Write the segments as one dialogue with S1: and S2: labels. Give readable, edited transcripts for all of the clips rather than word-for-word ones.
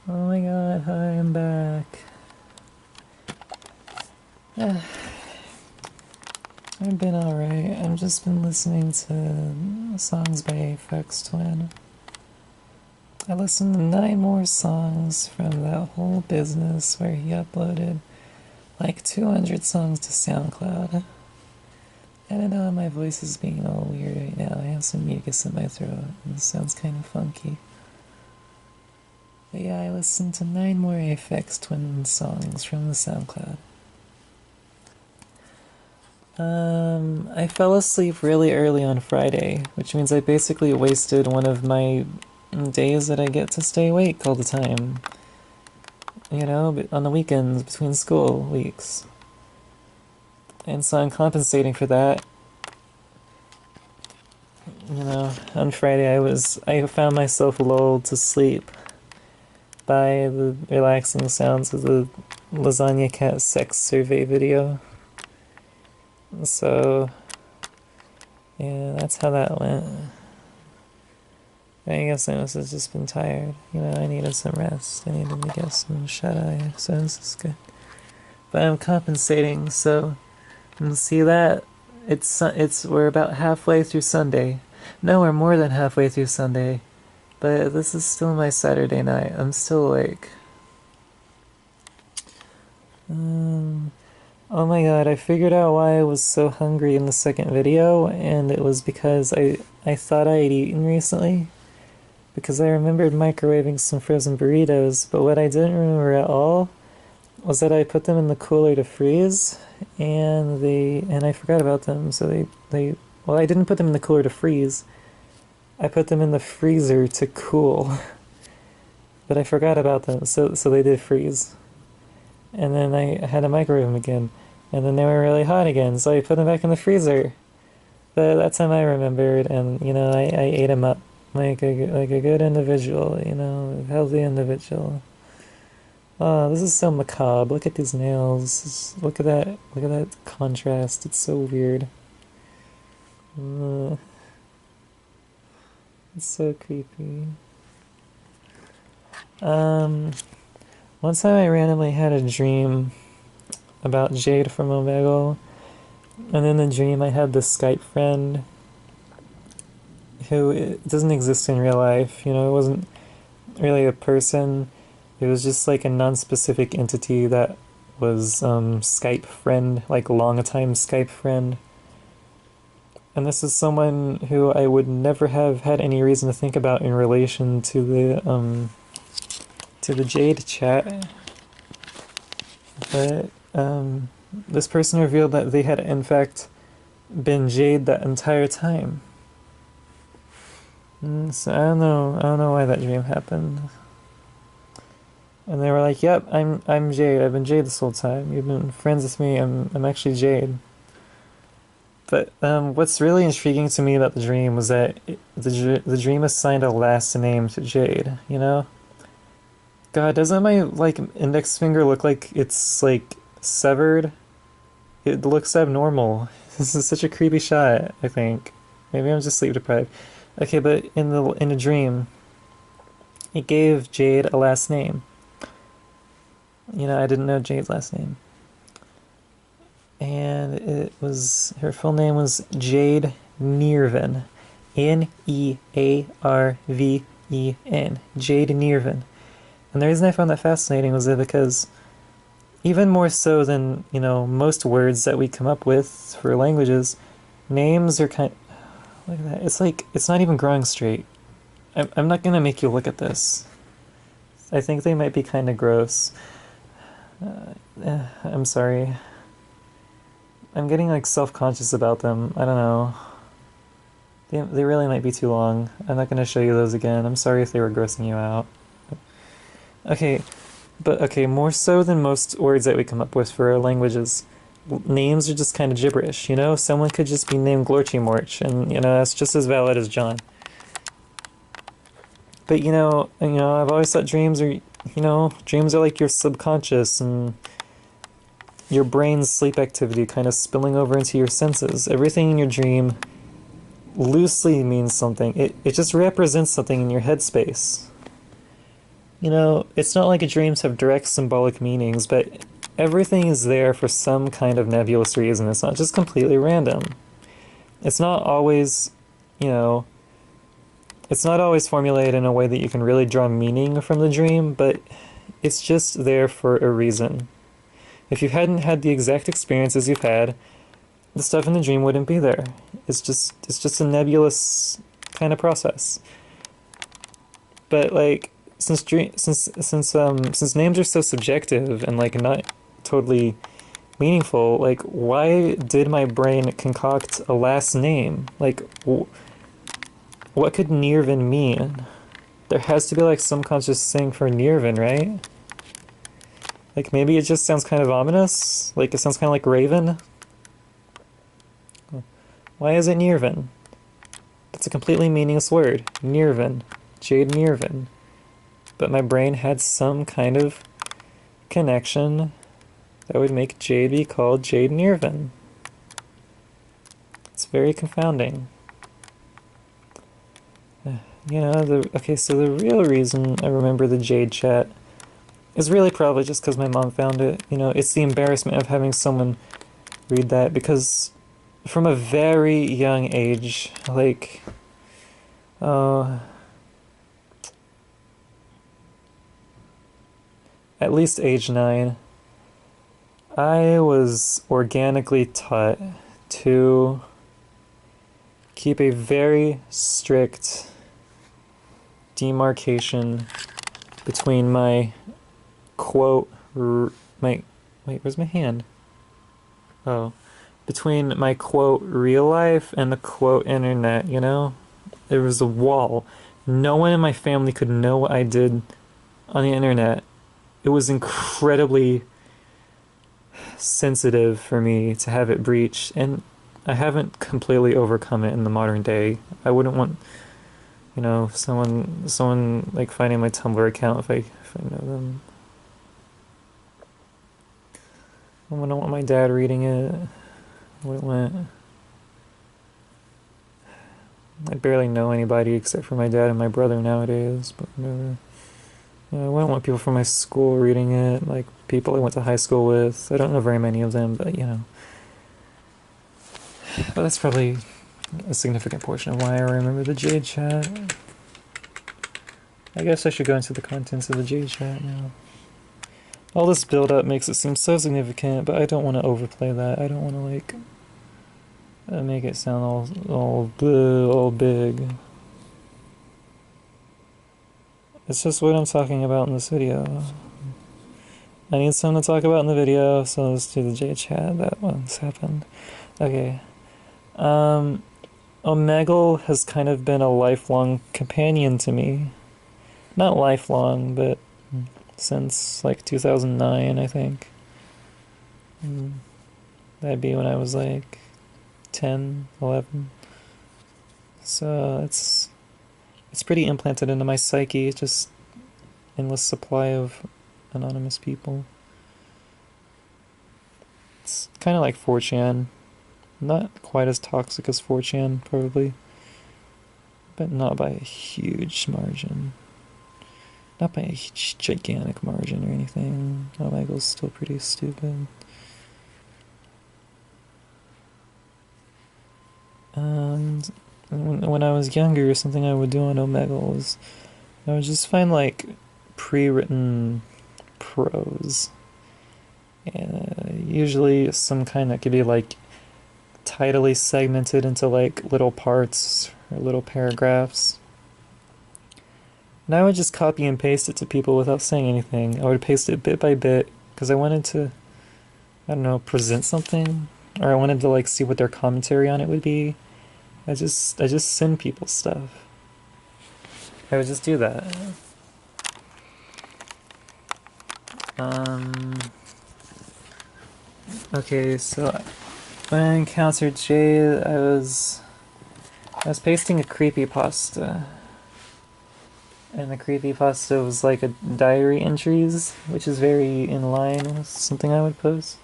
S1: Oh my god, hi, I'm back. I've been alright. I've just been listening to songs by Aphex Twin. I listened to 9 more songs from that whole business where he uploaded like 200 songs to SoundCloud. I don't know, my voice is being all weird right now. I have some mucus in my throat and it sounds kind of funky. But yeah, I listened to 9 more Aphex Twin songs from the SoundCloud. I fell asleep really early on Friday, which means I basically wasted one of my days that I get to stay awake all the time. You know, on the weekends between school weeks. And so I'm compensating for that. You know, on Friday I found myself lulled to sleep by the relaxing sounds of the Lasagna Cat sex survey video. So, yeah, that's how that went. I guess I must have just been tired. You know, I needed some rest. I needed to get some shut-eye, so this is good. But I'm compensating, so see that? We're about halfway through Sunday. No, we're more than halfway through Sunday. But this is still my Saturday night. I'm still awake. Oh my god, I figured out why I was so hungry in the second video, and it was because I thought I had eaten recently. Because I remembered microwaving some frozen burritos, but what I didn't remember at all was that I put them in the cooler to freeze, and I forgot about them, so well, I didn't put them in the cooler to freeze. I put them in the freezer to cool. But I forgot about them, so they did freeze. And then I had to microwave them again. And then they were really hot again, so I put them back in the freezer. But that time I remembered, and, you know, I ate them up like a good individual, you know, a healthy individual. Oh, this is so macabre. Look at these nails. Look at that contrast. It's so weird. It's so creepy. One time I randomly had a dream about Jade from Omegle, and in the dream I had this Skype friend who doesn't exist in real life. You know, it wasn't really a person. It was just like a non-specific entity that was Skype friend, like long-time Skype friend. And this is someone who I would never have had any reason to think about in relation to the Jade chat. But this person revealed that they had in fact been Jade that entire time. So I don't know why that dream happened. And they were like, "Yep, I'm Jade. I've been Jade this whole time. You've been friends with me. I'm actually Jade." But what's really intriguing to me about the dream was that the dream assigned a last name to Jade. You know? God, doesn't my like index finger look like it's like severed? It looks abnormal. This is such a creepy shot, I think. Maybe I'm just sleep deprived. Okay, but in a dream, it gave Jade a last name. You know, I didn't know Jade's last name. And her full name was Jade Nearven. Nearven. Jade Nearven. And the reason I found that fascinating was that because even more so than, you know, most words that we come up with for languages, names are look at that. It's like, it's not even growing straight. I'm not gonna make you look at this. I think they might be kind of gross. I'm sorry. I'm getting like self-conscious about them. I don't know. They really might be too long. I'm not gonna show you those again. I'm sorry if they were grossing you out. Okay, but okay, more so than most words that we come up with for our languages, names are just kind of gibberish, you know? Someone could just be named Glorchymorch, and, you know, that's just as valid as John. But, you know, I've always thought dreams are like your subconscious and your brain's sleep activity kind of spilling over into your senses. Everything in your dream loosely means something. It just represents something in your headspace. You know, it's not like dreams have direct symbolic meanings, but everything is there for some kind of nebulous reason. It's not just completely random. It's not always, you know, it's not always formulated in a way that you can really draw meaning from the dream, but it's just there for a reason. If you hadn't had the exact experiences you've had, the stuff in the dream wouldn't be there. It's just a nebulous kind of process. But like since names are so subjective and like not totally meaningful, like why did my brain concoct a last name? Like what could Nirvan mean? There has to be like some conscious thing for Nirvan, right? Like maybe it just sounds kind of ominous. Like it sounds kind of like Raven. Why is it Nirvan? That's a completely meaningless word. Nirvan. Jade Nirvan. But my brain had some kind of connection that would make Jade be called Jade Nirvan. It's very confounding. You know, okay, so the real reason I remember the Jade chat is really probably just because my mom found it. You know, it's the embarrassment of having someone read that, because from a very young age, like, at least age 9, I was organically taught to keep a very strict demarcation between my quote, my, wait, where's my hand? Oh, between my quote real life and the quote internet, you know? There was a wall. No one in my family could know what I did on the internet. It was incredibly sensitive for me to have it breached, and I haven't completely overcome it in the modern day. I wouldn't want, you know, someone like finding my Tumblr account if I know them. I wouldn't want my dad reading it. I wouldn't want. I barely know anybody except for my dad and my brother nowadays, but whatever. Yeah, I wouldn't want people from my school reading it, like people I went to high school with. I don't know very many of them, but you know. But that's probably a significant portion of why I remember the Jade chat. I guess I should go into the contents of the Jade chat now. All this build-up makes it seem so significant, but I don't want to overplay that. I don't want to, like, make it sound all big. It's just what I'm talking about in this video. I need something to talk about in the video, so let's do the J chat. That one's happened. Okay. Omegle has kind of been a lifelong companion to me. Not lifelong, but since like 2009, I think. That'd be when I was like 10, 11. So it's pretty implanted into my psyche, just endless supply of anonymous people. It's kind of like 4chan. Not quite as toxic as 4chan, probably. But not by a huge margin. Not by a gigantic margin or anything. Omegle's still pretty stupid. And when I was younger, something I would do on Omegle was I would just find like pre-written prose. Usually some kind that could be like tidally segmented into like little parts or little paragraphs. And I would just copy and paste it to people without saying anything. I would paste it bit by bit because I wanted to, I don't know, present something, or I wanted to like see what their commentary on it would be. I just send people stuff. I would just do that. Okay, so when I encountered Jade, I was pasting a creepypasta. And the creepypasta was like a diary entries, which is very in line with something I would post.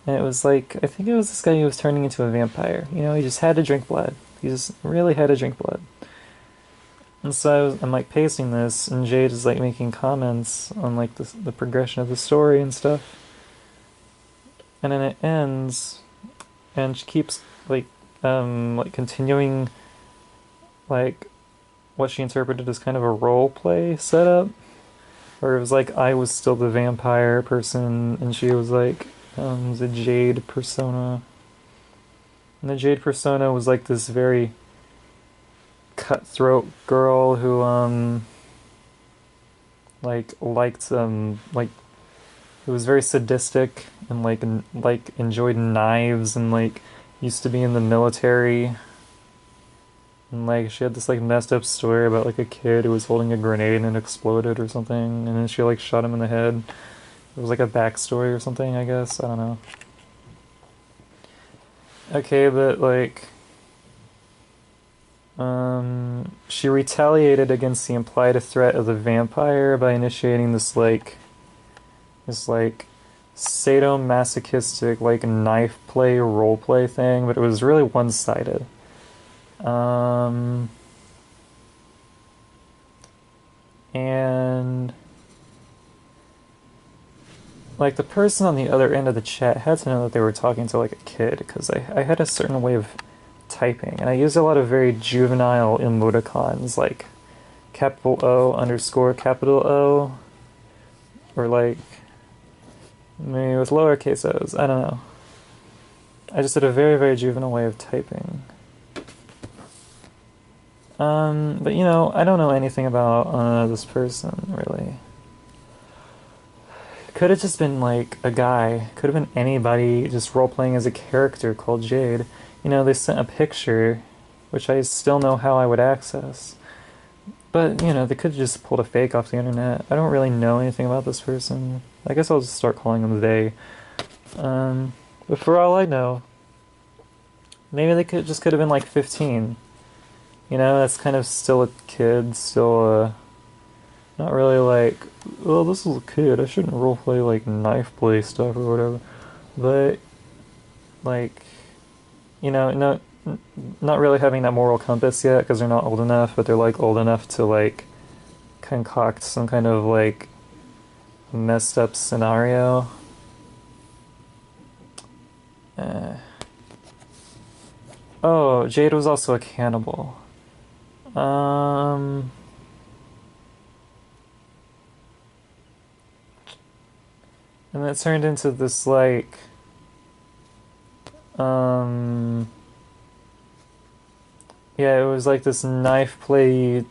S1: And it was like, I think it was this guy who was turning into a vampire. You know, he just had to drink blood. He just really had to drink blood. And so I'm like pasting this, and Jade is like making comments on like the progression of the story and stuff. And then it ends, and she keeps like continuing like what she interpreted as kind of a role play setup, where it was like I was still the vampire person, and she was like the Jade persona. And the Jade persona was like this very cutthroat girl who like liked like it was very sadistic and like enjoyed knives and like used to be in the military. And like she had this like messed up story about like a kid who was holding a grenade and it exploded or something, and then she like shot him in the head. It was like a backstory or something, I guess. I don't know. Okay, but like she retaliated against the implied threat of the vampire by initiating this like sadomasochistic like knife play role play thing, but it was really one-sided. Um and like the person on the other end of the chat had to know that they were talking to like a kid, because I had a certain way of typing, and I used a lot of very juvenile emoticons like capital O underscore capital O, or like maybe with lowercase o's. I don't know. I just did a very, very juvenile way of typing. But you know, I don't know anything about this person really. Could have just been like a guy. Could have been anybody just role playing as a character called Jade. You know, they sent a picture, which I still know how I would access. But, you know, they could have just pulled a fake off the internet. I don't really know anything about this person. I guess I'll just start calling them they. But for all I know, maybe they could have been like 15. You know, that's kind of still a kid, still not really like, well, this is a kid, I shouldn't roleplay like knife play stuff or whatever. But like, you know, not really having that moral compass yet because they're not old enough, but they're like old enough to like concoct some kind of like messed up scenario. Oh, Jade was also a cannibal. And it turned into this like yeah, it was like this knife play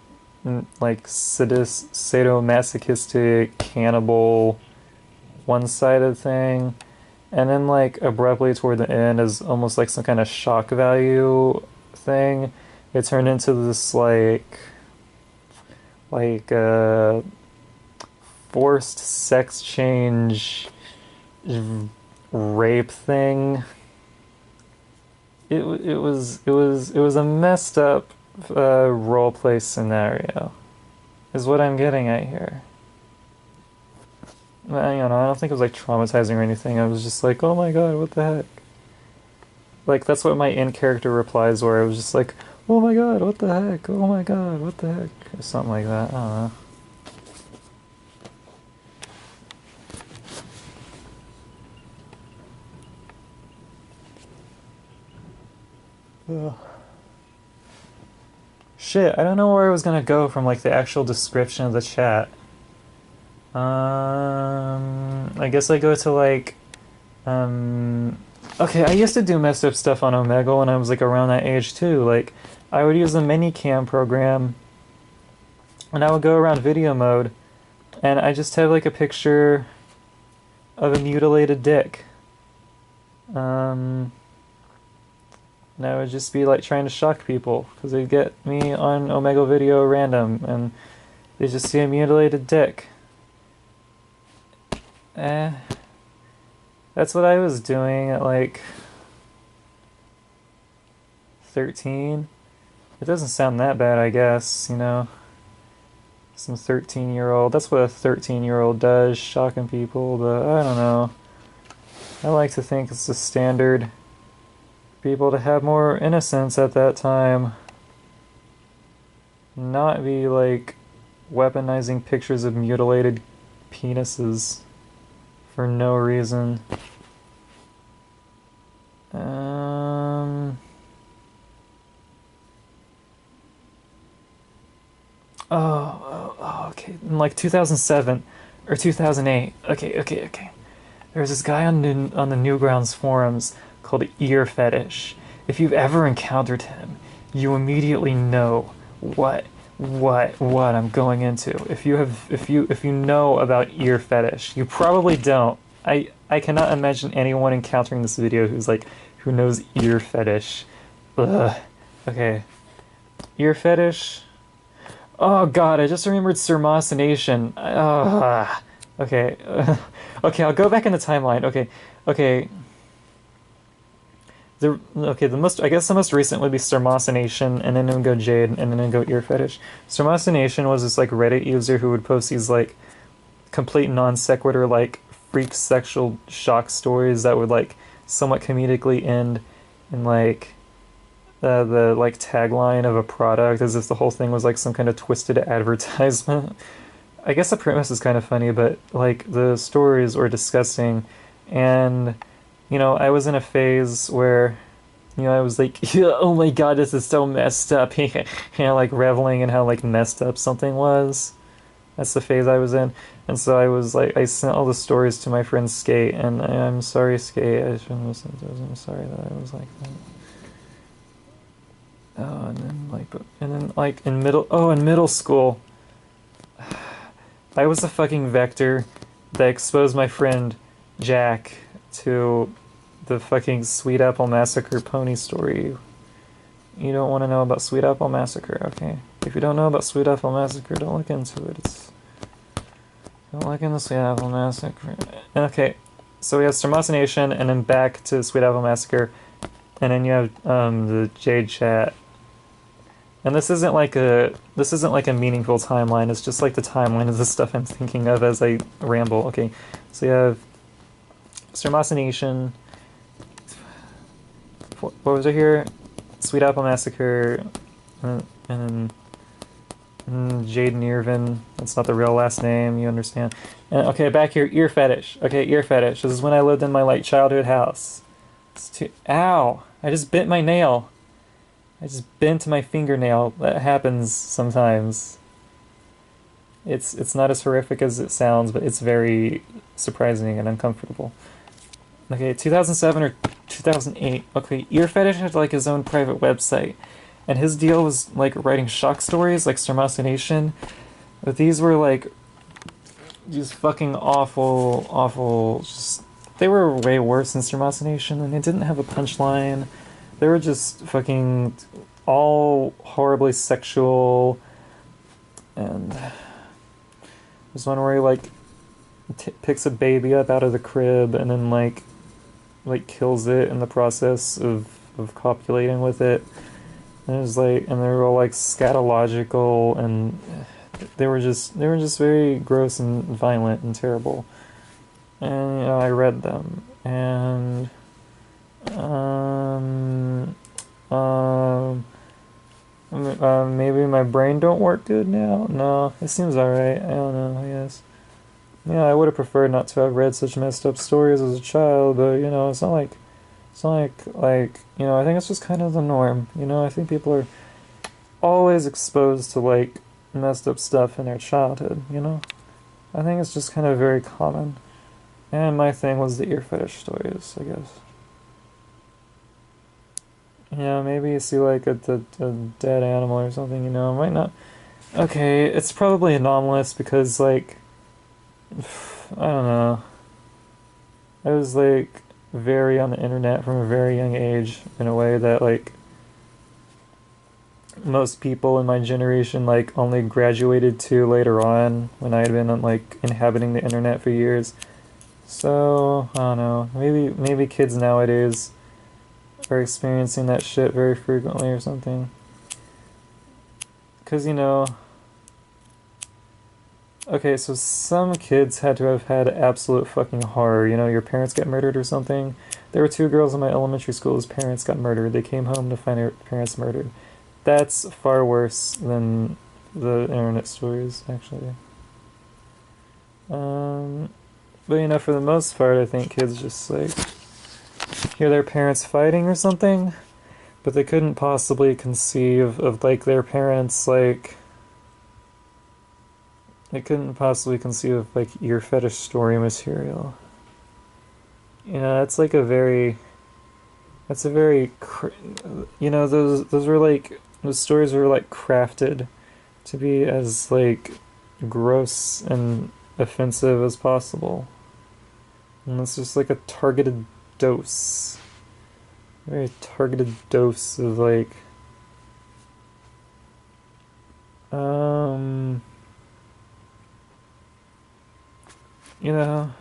S1: like sadomasochistic cannibal one-sided thing, and then like abruptly toward the end, as almost like some kind of shock value thing, it turned into this like forced sex change rape thing. It was a messed up role play scenario, is what I'm getting at here. I don't know. I don't think it was like traumatizing or anything. I was just like, oh my god, what the heck? Like that's what my in-character replies were. I was just like, oh my god, what the heck? Oh my god, what the heck? Or something like that. I don't know. Ugh. Shit, I don't know where I was gonna go from like the actual description of the chat. I guess I go to like, okay, I used to do messed up stuff on Omegle when I was like around that age too. Like, I would use the Minicam program, and I would go around video mode, and I just have like a picture of a mutilated dick. And I would just be like trying to shock people because they'd get me on Omegle Video random, and they just see a mutilated dick. That's what I was doing at like 13. It doesn't sound that bad, I guess, you know. Some 13-year-old. That's what a 13-year-old does, shocking people, but I don't know. I like to think it's the standard people to have more innocence at that time. not be like weaponizing pictures of mutilated penises for no reason. Um. Okay. In like 2007 or 2008. Okay. There's this guy on the Newgrounds forums called Ear Fetish. If you've ever encountered him, you immediately know what I'm going into. If you know about ear fetish, you probably don't. I cannot imagine anyone encountering this video who knows ear fetish. Ugh. Okay. Ear fetish. Oh god, I just remembered Surmocination. Okay. Okay, I'll go back in the timeline. Okay. I guess the most recent would be Surmocination, and then it would go Jade, and then it would go Ear Fetish. Surmocination was this like Reddit user who would post these like complete non sequitur like freak sexual shock stories that would like somewhat comedically end in like the like tagline of a product, as if the whole thing was like some kind of twisted advertisement. I guess the premise is kind of funny, but like the stories were disgusting, and I was in a phase where I was like, oh my god, this is so messed up. Like reveling in how like messed up something was. That's the phase I was in, and so I was like, I sent all the stories to my friend Skate, and I'm sorry, Skate. I shouldn't listen to those. I'm sorry that I was like that. Oh, and then like in middle school, I was the fucking vector that exposed my friend Jack to the fucking Sweet Apple Massacre pony story. You don't want to know about Sweet Apple Massacre, okay? If you don't know about Sweet Apple Massacre, don't look into it. Don't look into Sweet Apple Massacre. Okay, so we have Surmocination, and then back to Sweet Apple Massacre, and then you have the Jade chat. And this isn't like a meaningful timeline. It's just like the timeline of the stuff I'm thinking of as I ramble. Okay, so you have Surmocination. What was it here? Sweet Apple Massacre, and Jade Irvin. That's not the real last name. You understand? And, okay, back here, Ear Fetish. Okay, Ear Fetish. This is when I lived in my like childhood house. Ow! I just bit my nail. I just bent my fingernail. That happens sometimes. It's not as horrific as it sounds, but it's very surprising and uncomfortable. Okay, 2007 or 2008. Okay, Ear Fetish had like his own private website, and his deal was like writing shock stories like Surmocination, but these were like just fucking awful. They were way worse than Surmocination, and they didn't have a punchline. They were just fucking all horribly sexual, and there's one where he like picks a baby up out of the crib and then like kills it in the process of copulating with it. And it was like, and they were all like scatological, and they were just very gross and violent and terrible. And I read them, and maybe my brain don't work good now. No, it seems alright. I don't know, I guess. Yeah, I would have preferred not to have read such messed up stories as a child, but it's not like I think it's just kind of the norm. I think people are always exposed to like messed up stuff in their childhood. I think it's just kind of very common. And my thing was the ear fetish stories, I guess. Yeah, maybe you see like a dead animal or something, it might not. Okay, it's probably anomalous because like I don't know. I was like very on the internet from a very young age in a way that like most people in my generation like only graduated to later on when I had been like inhabiting the internet for years. So I don't know. Maybe kids nowadays are experiencing that shit very frequently or something. Because okay, so some kids had to have had absolute fucking horror. Your parents get murdered or something. There were two girls in my elementary school whose parents got murdered. They came home to find their parents murdered. That's far worse than the internet stories, actually. But you know, for the most part, I think kids just like hear their parents fighting or something, but they couldn't possibly conceive of like their parents like they couldn't possibly conceive of like ear fetish story material. You know, that's a very you know, those were like those stories were like crafted to be as like gross and offensive as possible. And it's just like a targeted dose. Very targeted dose of like um you know,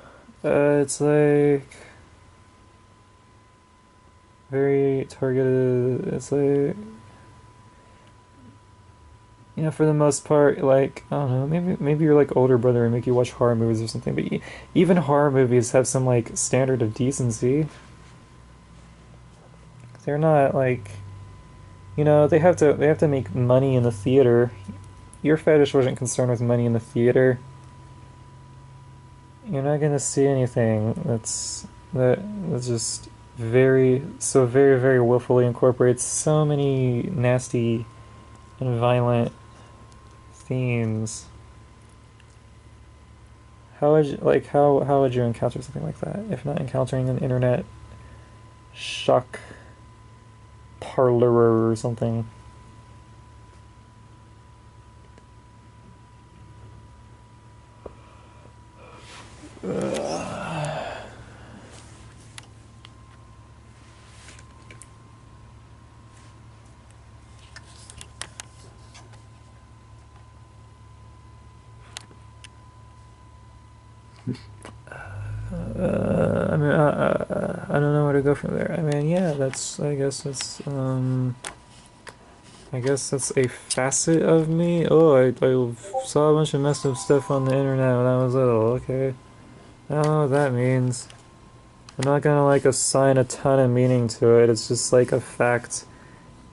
S1: it's like very targeted. It's like, you know, for the most part, like I don't know, maybe your like older brother would make you watch horror movies or something. But even horror movies have some like standard of decency. They're not like, you know, they have to make money in the theater. Your fetish wasn't concerned with money in the theater. You're not gonna see anything that's just very willfully incorporates so many nasty and violent themes. How would you encounter something like that if not encountering an internet shock parlor or something? I don't know where to go from there. I mean, yeah, I guess that's a facet of me. Oh, I saw a bunch of messed up stuff on the internet when I was little. Okay, I don't know what that means. I'm not gonna like assign a ton of meaning to it. It's just like a fact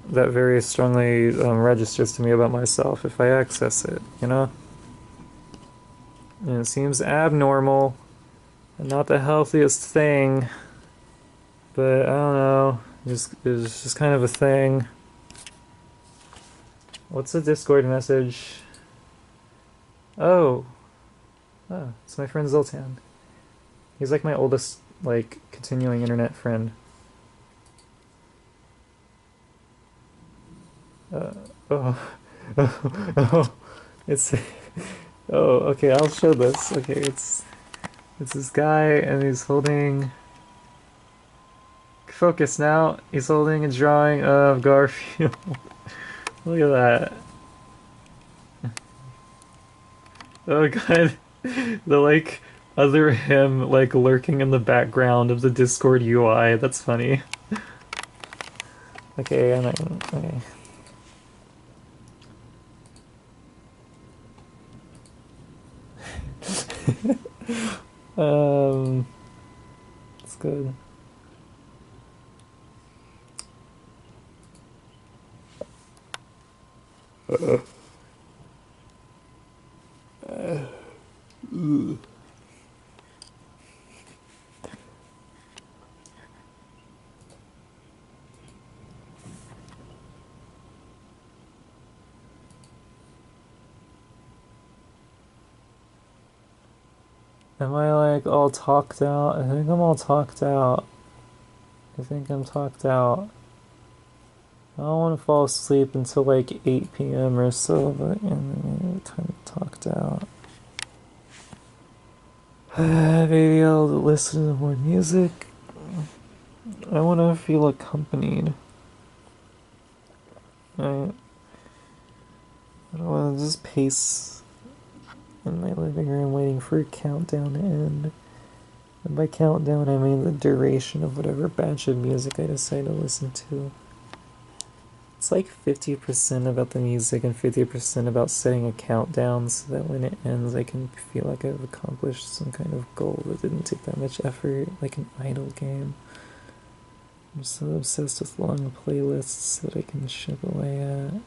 S1: that very strongly registers to me about myself if I access it, you know? And it seems abnormal and not the healthiest thing, but I don't know. It's just kind of a thing. What's the Discord message? Oh, it's my friend Zoltan. He's like my oldest, like, continuing internet friend. Uh, oh, oh, it's, oh, okay, I'll show this. Okay, it's this guy, and he's holding, focus now, he's holding a drawing of Garfield. Look at that. Oh god, the like other him like lurking in the background of the Discord UI. That's funny. Okay, I'm not gonna. Okay. It's good. Am I like all talked out? I think I'm all talked out. I think I'm talked out. I don't want to fall asleep until like 8 p.m. or so, but I'm kind of talked out. Maybe I'll listen to more music. I want to feel accompanied. I don't want to just pace in my living room waiting for a countdown to end. And by countdown, I mean the duration of whatever batch of music I decide to listen to. It's like 50% about the music and 50% about setting a countdown so that when it ends I can feel like I've accomplished some kind of goal that didn't take that much effort, like an idle game. I'm so obsessed with long playlists that I can chip away at.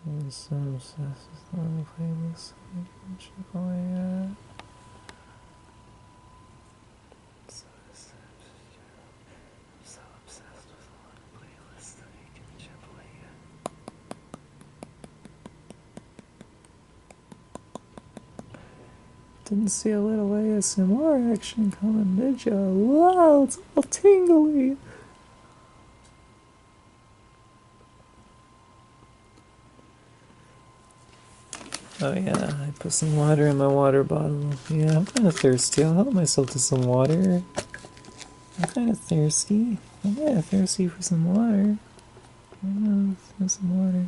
S1: I'm so obsessed with long playlists that I can chip away at. So obsessed with long playlists that I can chip away at. Didn't see a little ASMR action coming, did ya? Wow, it's all tingly. Oh yeah, I put some water in my water bottle. Yeah, I'm kind of thirsty. I'll help myself to some water. I'm kind of thirsty. I'm kind of thirsty for some water. I'm gonna some water.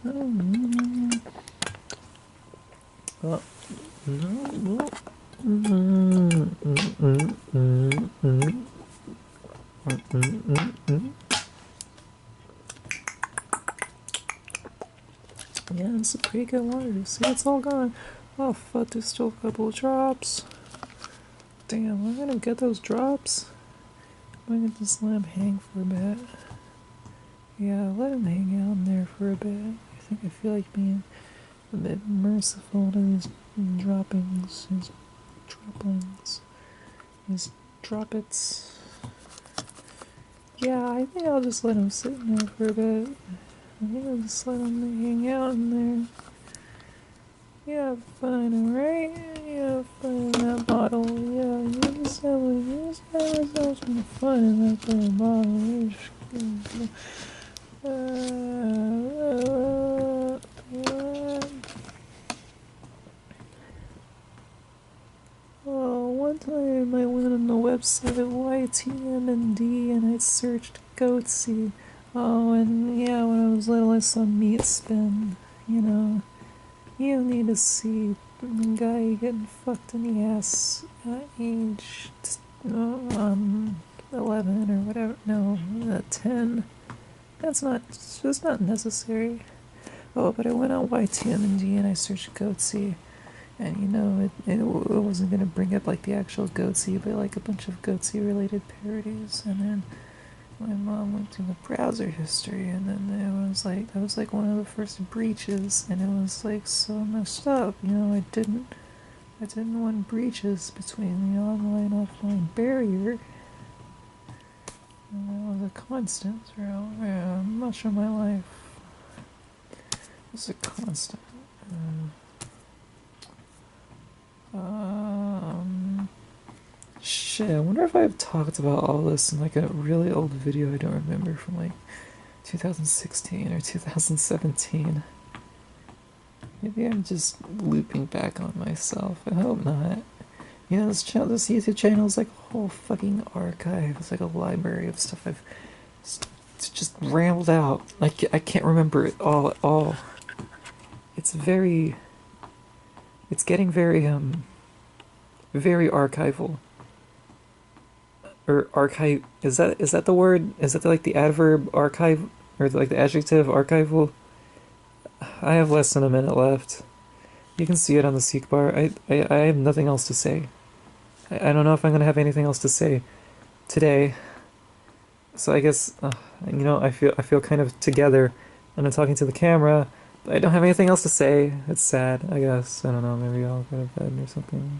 S1: Oh, no. Yeah, it's a pretty good water. See, it's all gone. Oh, fuck, there's still a couple of drops. Damn, I'm gonna get those drops. I'm gonna just let him hang for a bit. Yeah, let him hang out in there for a bit. I feel like being a bit merciful to these droppings, these droplings, these droppets. Yeah, I think I'll just let him sit in there for a bit. I think I'll just let him hang out in there. You have fun, alright? You have fun in that bottle. Yeah, you just have yourself some fun in that little bottle. Oh, one time I went on the website of YTMND and I searched goatsy. Oh, and yeah, when I was little I saw meat spin. You know, you need to see the guy getting fucked in the ass at age 11 or whatever. No, 10. That's not necessary. Oh, but I went on YTMND and I searched goatsy. And you know, it wasn't going to bring up like the actual goatsy, but like a bunch of goatsy related parodies. And then my mom went through the browser history, and then that was like one of the first breaches, and it was like so messed up. You know, I didn't want breaches between the online offline barrier. And that was a constant throughout much of my life. It was a constant. Shit, I wonder if I've talked about all this in like a really old video I don't remember from like 2016 or 2017. Maybe I'm just looping back on myself. I hope not. You know, this YouTube channel is like a whole fucking archive. It's like a library of stuff I've just rambled out. I can't remember it all at all. It's getting very archival. Or archive, is that the word? Is that like the adverb archive, or like the adjective archival? I have less than a minute left. You can see it on the seek bar. I have nothing else to say. I don't know if I'm gonna have anything else to say today. So I guess you know, I feel kind of together, and I'm talking to the camera, but I don't have anything else to say. It's sad, I guess. I don't know. Maybe I'll go to bed or something.